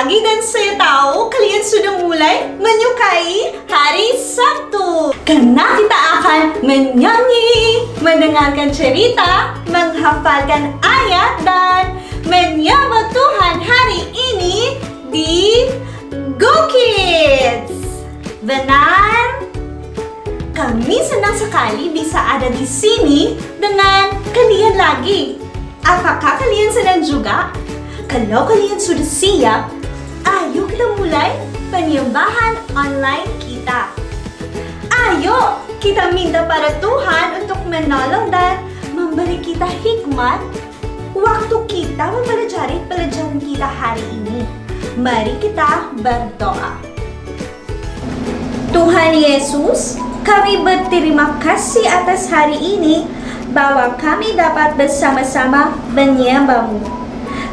lagi dan saya tahu kalian sudah mulai menyukai hari Sabtu. Karena kita akan menyanyi, mendengarkan cerita, menghafalkan ayat, dan menyambut Tuhan hari ini di Go Kids. Benar? Kami senang sekali bisa ada di sini dengan kalian lagi. Apakah kalian senang juga? Kalau kalian sudah siap, ayo kita mulai penyembahan online kita. Ayo kita minta pada Tuhan untuk menolong dan memberi kita hikmat waktu kita mempelajari pelajaran kita hari ini. Mari kita berdoa. Tuhan Yesus, kami berterima kasih atas hari ini bahwa kami dapat bersama-sama menyembah-Mu.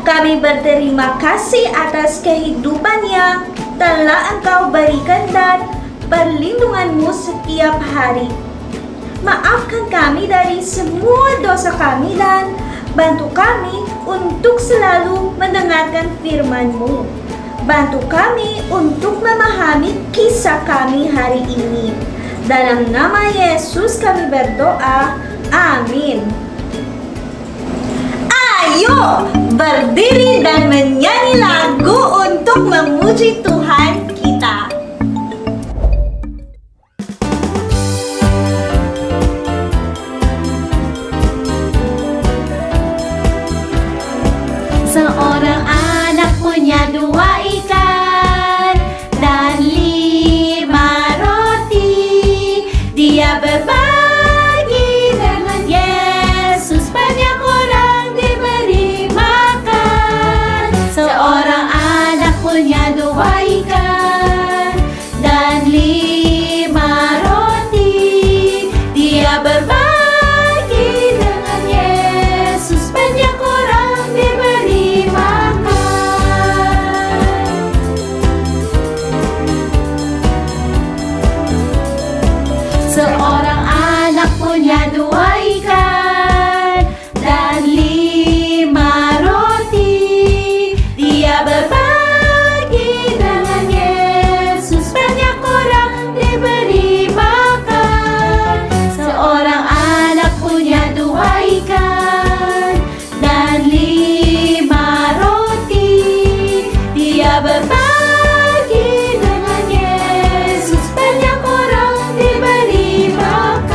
Kami berterima kasih atas kehidupan yang telah Engkau berikan dan perlindungan-Mu setiap hari. Maafkan kami dari semua dosa kami dan bantu kami untuk selalu mendengarkan firman-Mu. Bantu kami untuk memahami kisah kami hari ini. Dalam nama Yesus kami berdoa. Amin. Ayo berdiri dan menyanyi lagu untuk memuji Tuhan kita. Seorang anak punya 2 ikan dan 5 roti. Dia berbagi dengan Yesus, banyak orang diberi makan. Seorang anak punya 2 ikan dan 5 roti. Dia berbagi dengan Yesus, banyak orang diberi makan. Seorang anak punya 2 ikan dan 5 roti. Dia berbagi dengan Yesus, banyak orang diberi makan. Seorang anak punya 2 ikan dan 5 roti. Dia berbagi dengan Yesus, banyak orang diberi makan.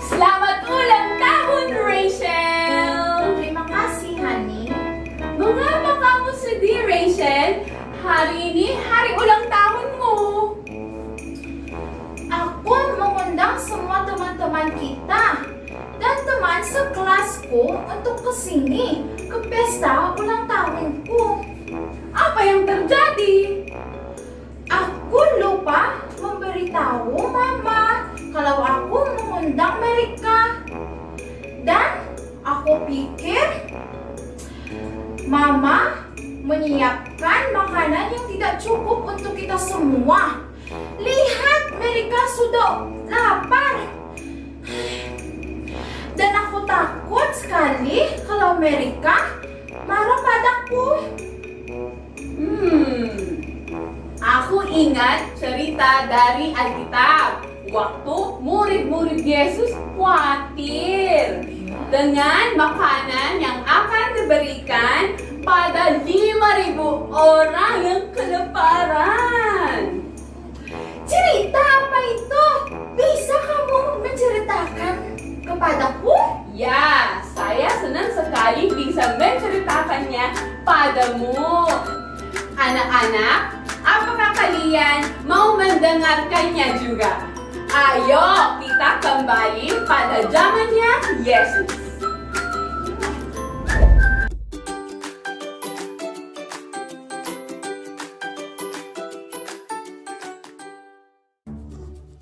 Selamat ulang tahun, Rachel! Terima kasih, Honey. Mengapa kamu sedih, Rachel? Hari ini hari ulang tahunmu. Aku mengundang semua teman-teman kita dan teman sekelasku untuk kesini ke pesta ulang tahunku. Apa yang terjadi? Aku lupa memberitahu Mama kalau aku mengundang mereka. Dan aku pikir Mama menyiapkan makanan yang tidak cukup untuk kita semua. Lihat, mereka sudah lapar. Dan aku takut sekali kalau mereka marah padaku. Aku ingat cerita dari Alkitab. Waktu murid-murid Yesus khawatir dengan makanan yang akan diberikan pada 5.000 orang yang kelaparan. Cerita apa itu? Bisa kamu menceritakan kepadaku? Ya, saya senang sekali bisa menceritakannya padamu. Anak-anak, apakah kalian mau mendengarkannya juga? Ayo kita kembali pada zamannya Yesus.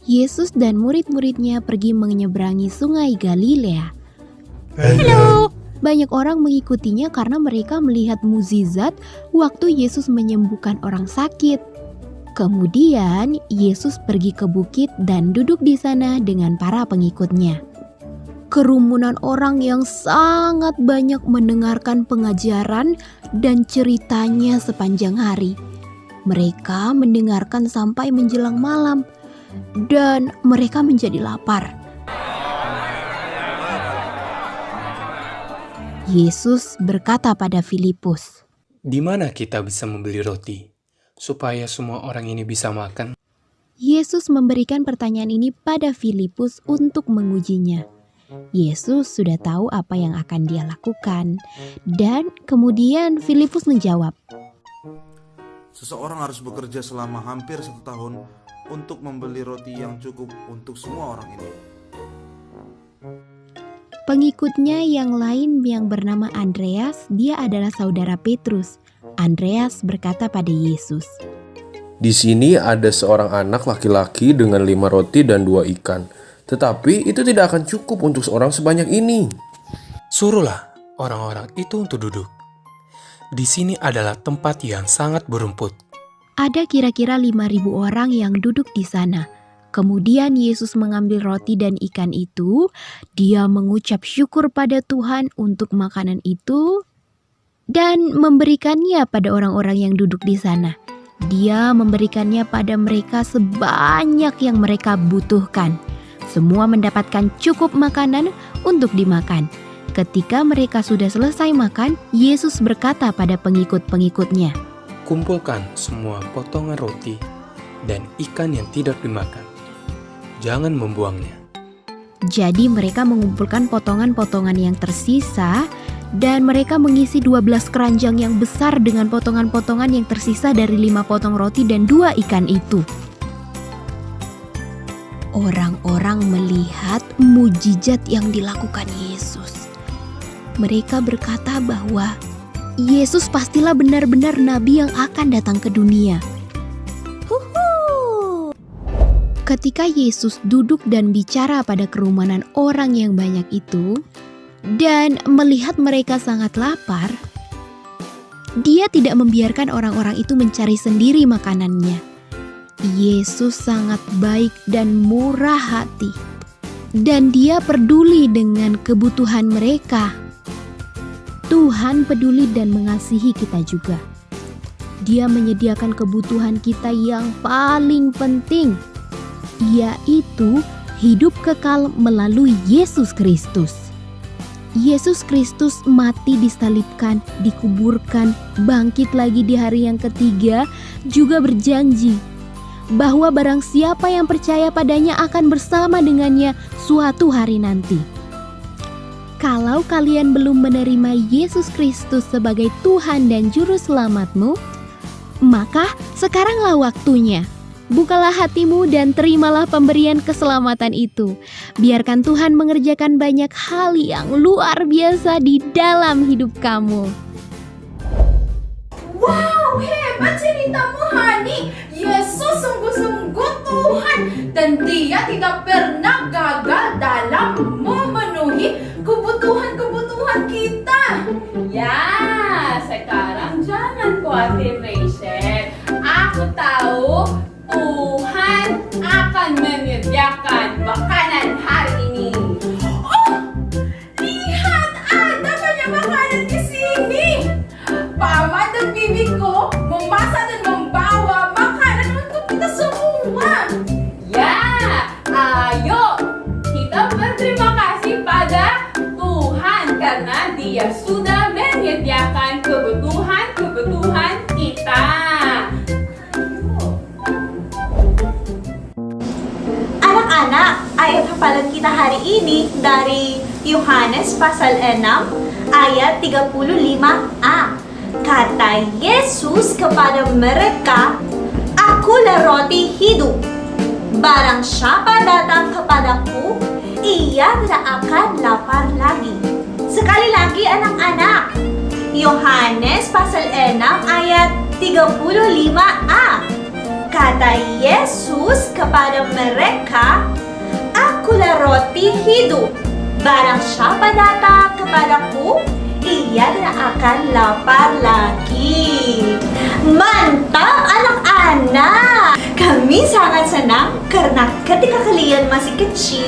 Yesus dan murid-muridnya pergi menyeberangi sungai Galilea. Halo! Banyak orang mengikutinya karena mereka melihat mukjizat waktu Yesus menyembuhkan orang sakit. Kemudian Yesus pergi ke bukit dan duduk di sana dengan para pengikutnya. Kerumunan orang yang sangat banyak mendengarkan pengajaran dan ceritanya sepanjang hari. Mereka mendengarkan sampai menjelang malam dan mereka menjadi lapar. Yesus berkata pada Filipus, Di mana kita bisa membeli roti supaya semua orang ini bisa makan? Yesus memberikan pertanyaan ini pada Filipus untuk mengujinya. Yesus sudah tahu apa yang akan dia lakukan. Dan kemudian Filipus menjawab, Seseorang harus bekerja selama hampir 1 tahun untuk membeli roti yang cukup untuk semua orang ini. Pengikutnya yang lain yang bernama Andreas, dia adalah saudara Petrus. Andreas berkata pada Yesus, Di sini ada seorang anak laki-laki dengan 5 roti dan 2 ikan. Tetapi itu tidak akan cukup untuk seorang sebanyak ini. Suruhlah orang-orang itu untuk duduk. Di sini adalah tempat yang sangat berumput. ada kira-kira 5.000 orang yang duduk di sana. Kemudian Yesus mengambil roti dan ikan itu, dia mengucap syukur pada Tuhan untuk makanan itu, dan memberikannya pada orang-orang yang duduk di sana. Dia memberikannya pada mereka sebanyak yang mereka butuhkan. Semua mendapatkan cukup makanan untuk dimakan. Ketika mereka sudah selesai makan, Yesus berkata pada pengikut-pengikutnya, Kumpulkan semua potongan roti dan ikan yang tidak dimakan. Jangan membuangnya. Jadi mereka mengumpulkan potongan-potongan yang tersisa dan mereka mengisi 12 keranjang yang besar dengan potongan-potongan yang tersisa dari 5 potong roti dan 2 ikan itu. Orang-orang melihat mujizat yang dilakukan Yesus. Mereka berkata bahwa Yesus pastilah benar-benar nabi yang akan datang ke dunia. Ketika Yesus duduk dan bicara pada kerumunan orang yang banyak itu, dan melihat mereka sangat lapar, dia tidak membiarkan orang-orang itu mencari sendiri makanannya. Yesus sangat baik dan murah hati, dan dia peduli dengan kebutuhan mereka. Tuhan peduli dan mengasihi kita juga. Dia menyediakan kebutuhan kita yang paling penting, yaitu hidup kekal melalui Yesus Kristus. Yesus Kristus mati disalibkan, dikuburkan, bangkit lagi di hari yang ketiga, juga berjanji bahwa barang siapa yang percaya padanya akan bersama dengannya suatu hari nanti. Kalau kalian belum menerima Yesus Kristus sebagai Tuhan dan Juru Selamatmu, maka sekaranglah waktunya. Bukalah hatimu dan terimalah pemberian keselamatan itu. Biarkan Tuhan mengerjakan banyak hal yang luar biasa di dalam hidup kamu. Wow, hebat ceritamu, Hani. Yesus sungguh-sungguh Tuhan dan dia tidak pernah gagal dalam memenuhi kebutuhan-kebutuhan kita. Ya, sekarang jangan khawatir, Rachel. Aku tahu Tuhan akan menyediakan makanan hari ini. Oh, lihat ada banyak makanan di sini. Paman dan bibiku memasak dan membawa makanan untuk kita semua. Ya, ayo kita berterima kasih pada Tuhan karena Dia sudah menyediakan kebutuhan-kebutuhan kita. Anak-anak, ayat hafalan kita hari ini dari Yohanes pasal 6 ayat 35a. Kata Yesus kepada mereka, Akulah roti hidup. Barang siapa datang kepadaku, ia tidak akan lapar lagi. Sekali lagi anak-anak, Yohanes pasal 6 ayat 35a. Kata Yesus kepada mereka, Akulah roti hidup. Barang siapa datang kepadaku, ia tidak akan lapar lagi. Mantap anak-anak! Kami sangat senang karena ketika kalian masih kecil,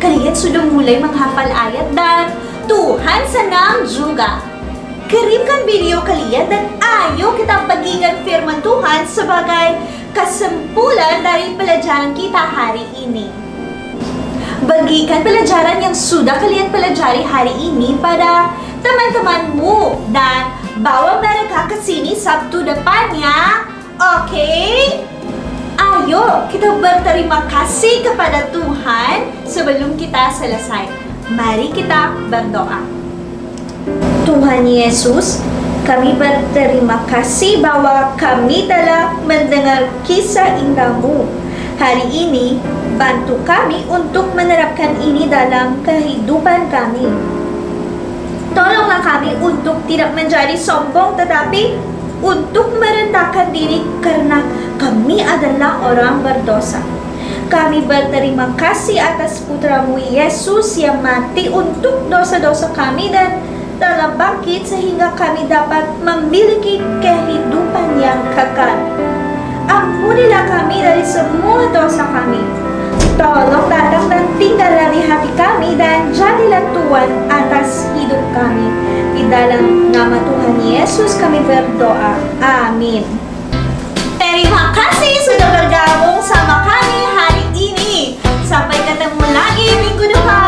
kalian sudah mulai menghafal ayat dan Tuhan senang juga. Kirimkan video kalian dan ayo kita bagikan firman Tuhan sebagai kesimpulan dari pelajaran kita hari ini. Bagikan pelajaran yang sudah kalian pelajari hari ini pada teman-temanmu dan bawa mereka ke sini Sabtu depannya. Oke? Ayo kita berterima kasih kepada Tuhan sebelum kita selesai. Mari kita berdoa. Tuhan Yesus, kami berterima kasih bahwa kami telah mendengar kisah indahmu. Hari ini, bantu kami untuk menerapkan ini dalam kehidupan kami. Tolonglah kami untuk tidak menjadi sombong tetapi untuk merendahkan diri karena kami adalah orang berdosa. Kami berterima kasih atas putramu Yesus yang mati untuk dosa-dosa kami dan telah bangkit sehingga kami dapat memiliki kehidupan yang kekal. Ampunilah kami dari semua dosa kami. Tolong datang dan tinggallah di hati kami dan jadilah Tuhan atas hidup kami. Di dalam nama Tuhan Yesus kami berdoa. Amin. Terima kasih sudah bergabung sama kami hari ini. Sampai ketemu lagi minggu depan.